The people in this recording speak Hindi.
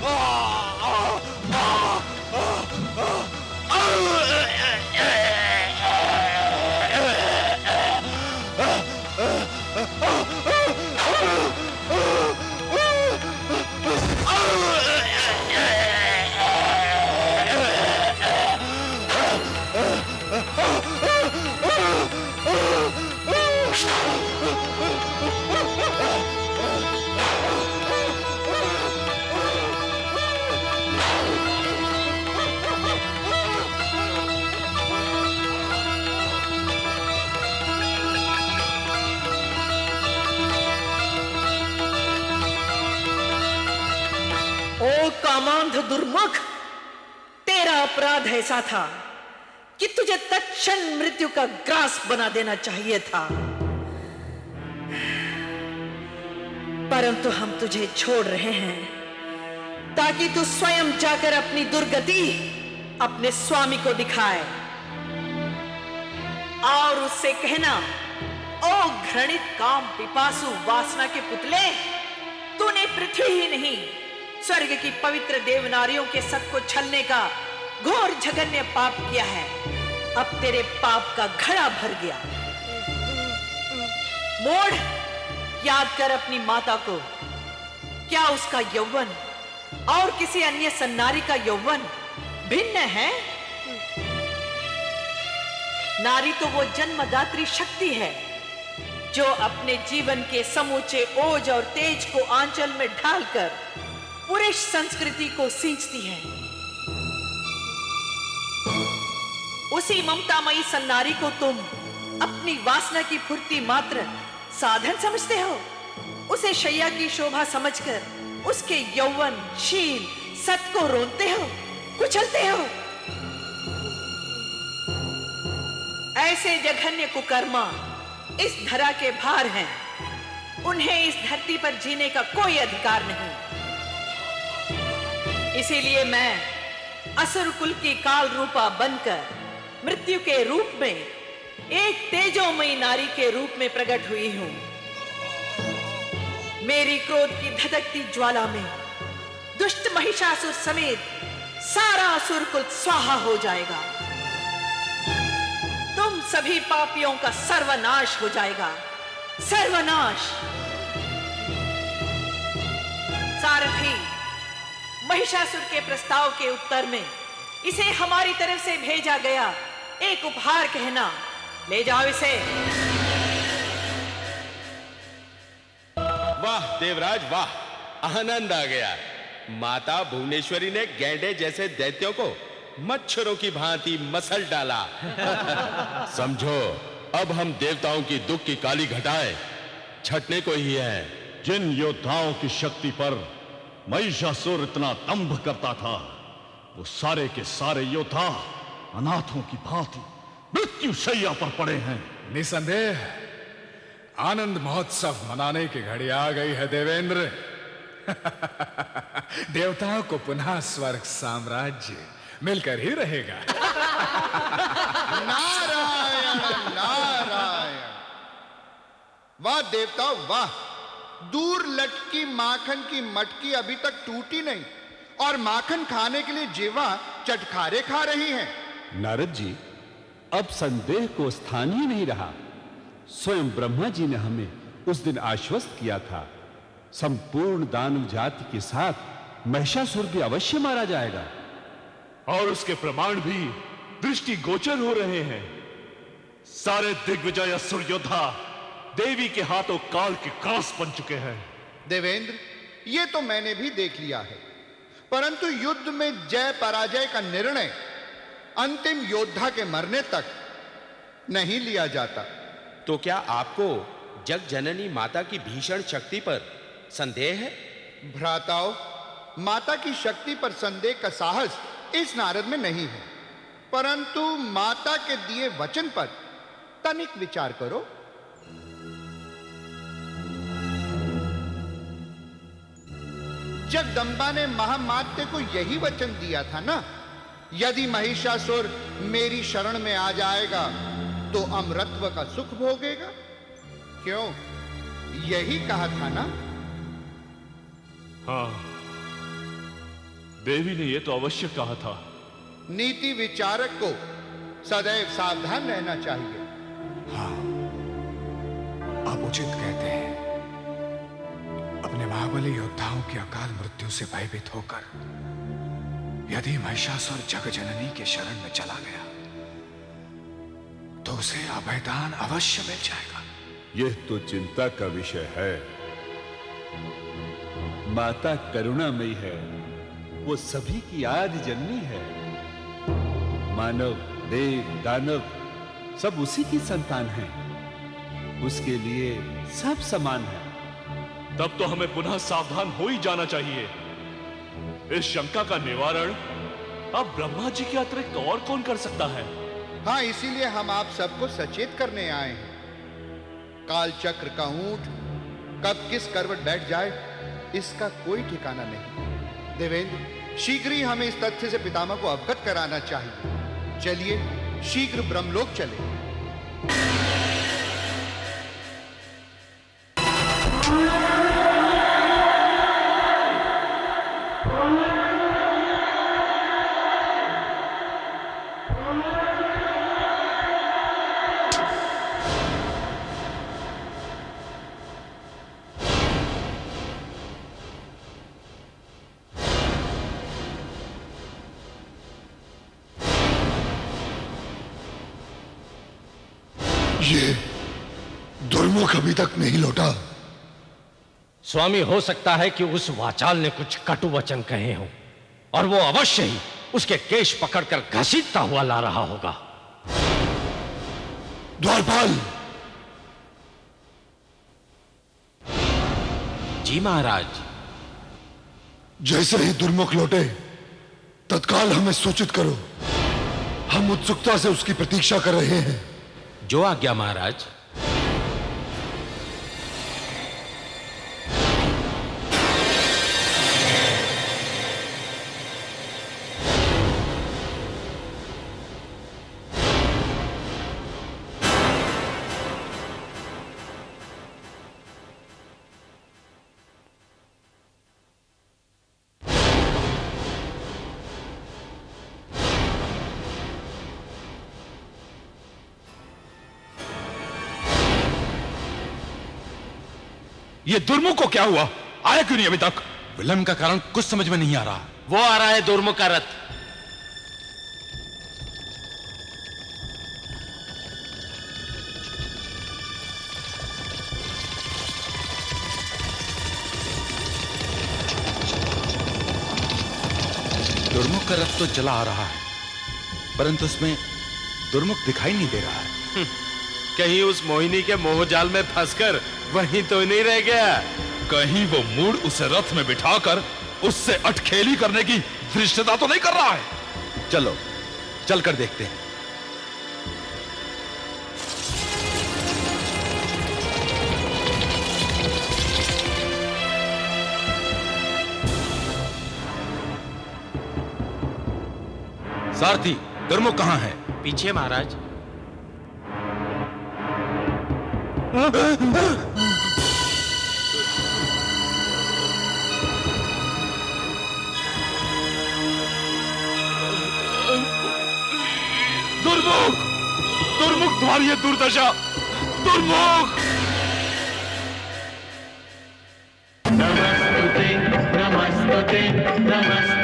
ओ कामांध दुर्मुख, तेरा अपराध ऐसा था कि तुझे तत्क्षण मृत्यु का ग्रास बना देना चाहिए था, परंतु हम तुझे छोड़ रहे हैं ताकि तू स्वयं जाकर अपनी दुर्गति अपने स्वामी को दिखाए और उससे कहना, ओ घृणित काम पिपासु वासना के पुतले, तूने पृथ्वी ही नहीं स्वर्ग की पवित्र देवनारियों के सत को छलने का घोर जघन्य पाप किया है। अब तेरे पाप का घड़ा भर गया। मोड़, याद कर अपनी माता को। क्या उसका यौवन और किसी अन्य सन्नारी का यौवन भिन्न है? नारी तो वो जन्मदात्री शक्ति है जो अपने जीवन के समूचे ओज और तेज को आंचल में ढालकर पुरुष संस्कृति को सींचती है। उसी ममतामयी सन्नारी को तुम अपनी वासना की फुर्ती मात्र साधन समझते हो। उसे शैया की शोभा समझकर उसके यौवन, शील, सत को रोनते हो, कुचलते हो। ऐसे जघन्य कुकर्मा इस धरा के भार हैं। उन्हें इस धरती पर जीने का कोई अधिकार नहीं। इसीलिए मैं असुर कुल की काल रूपा बनकर मृत्यु के रूप में एक तेजोमयी नारी के रूप में प्रकट हुई हूं। मेरी क्रोध की धधकती ज्वाला में दुष्ट महिषासुर समेत सारा असुर कुल स्वाहा हो जाएगा। तुम सभी पापियों का सर्वनाश हो जाएगा, सर्वनाश। सारथी, महिषासुर के प्रस्ताव के उत्तर में इसे हमारी तरफ से भेजा गया एक उपहार कहना। ले जाओ इसे। वाह देवराज वाह, आनंद आ गया। माता भुवनेश्वरी ने गैंडे जैसे दैत्यों को मच्छरों की भांति मसल डाला। समझो, अब हम देवताओं की दुख की काली घटाएं छटने को ही है। जिन योद्धाओं की शक्ति पर महिषासुर इतना दंभ करता था, वो सारे के सारे योद्धा अनाथों की भांति मृत्यु शैया पर पड़े हैं। निसंदेह आनंद महोत्सव मनाने की घड़ी आ गई है देवेंद्र। देवताओं को पुनः स्वर्ग साम्राज्य मिलकर ही रहेगा। नारायण नारायण। वाह देवताओं वाह, दूर लटकी माखन की मटकी अभी तक टूटी नहीं और माखन खाने के लिए जीवा चटखारे खा रही हैं। नारद जी, अब संदेह को स्थान ही नहीं रहा। स्वयं ब्रह्मा जी ने हमें उस दिन आश्वस्त किया था, संपूर्ण दानव जाति के साथ महिषासुर भी अवश्य मारा जाएगा। और उसके प्रमाण भी दृष्टि गोचर हो रहे हैं। सारे दिग्विजय असुर योद्धा देवी के हाथों काल के क्रॉस बन चुके हैं। देवेंद्र, ये तो मैंने भी देख लिया है, परंतु युद्ध में जय पराजय का निर्णय अंतिम योद्धा के मरने तक नहीं लिया जाता। तो क्या आपको जग जननी माता की भीषण शक्ति पर संदेह है? भ्राताओं, माता की शक्ति पर संदेह का साहस इस नारद में नहीं है, परंतु माता के दिए वचन पर तनिक विचार करो। जगदंबा ने महामात्य को यही वचन दिया था ना, यदि महिषासुर मेरी शरण में आ जाएगा तो अमरत्व का सुख भोगेगा। क्यों, यही कहा था ना? हाँ, देवी ने यह तो अवश्य कहा था। नीति विचारक को सदैव सावधान रहना चाहिए। आप उचित कहते हैं। अपने महाबली योद्धाओं की अकाल मृत्यु से भयभीत होकर यदि महिषासुर जगजननी के शरण में चला गया तो उसे अभयदान अवश्य मिल जाएगा। यह तो चिंता का विषय है। माता करुणामयी है, वो सभी की आदि जननी है। मानव, देव, दानव सब उसी की संतान हैं। उसके लिए सब समान है। तब तो हमें पुनः सावधान हो ही जाना चाहिए। इस शंका का निवारण अब ब्रह्मा जी के अतिरिक्त और कौन कर सकता है? हाँ, इसीलिए हम आप सबको सचेत करने आए हैं। काल चक्र का ऊंट कब किस करवट बैठ जाए इसका कोई ठिकाना नहीं। देवेंद्र, शीघ्र ही हमें इस तथ्य से पितामह को अवगत कराना चाहिए। चलिए शीघ्र ब्रह्मलोक चले। ये दुर्मुख अभी तक नहीं लौटा। स्वामी, हो सकता है कि उस वाचाल ने कुछ कटु वचन कहे हों और वो अवश्य ही उसके केश पकड़कर घसीटता हुआ ला रहा होगा। द्वारपाल! जी महाराज। जैसे ही दुर्मुख लौटे तत्काल हमें सूचित करो। हम उत्सुकता से उसकी प्रतीक्षा कर रहे हैं। जो आज्ञा महाराज। ये दुर्मुख को क्या हुआ? आया क्यों नहीं अभी तक? विलंब का कारण कुछ समझ में नहीं आ रहा। वो आ रहा है दुर्मुख का रथ। दुर्मुख का रथ तो चला आ रहा है, परंतु उसमें दुर्मुख दिखाई नहीं दे रहा है। कहीं उस मोहिनी के मोहजाल में फंसकर वहीं तो नहीं रह गया? कहीं वो मूड उसे रथ में बिठाकर उससे अटखेली करने की धृष्टता तो नहीं कर रहा है? चलो चलकर देखते हैं। सारथी, दुर्मुख कहां है? पीछे महाराज। दुर्मुख! दुर्मुख, तुम्हारी ये दुर्दशा! दुर्मुख! नमस्ते नमस्ते नमस्ते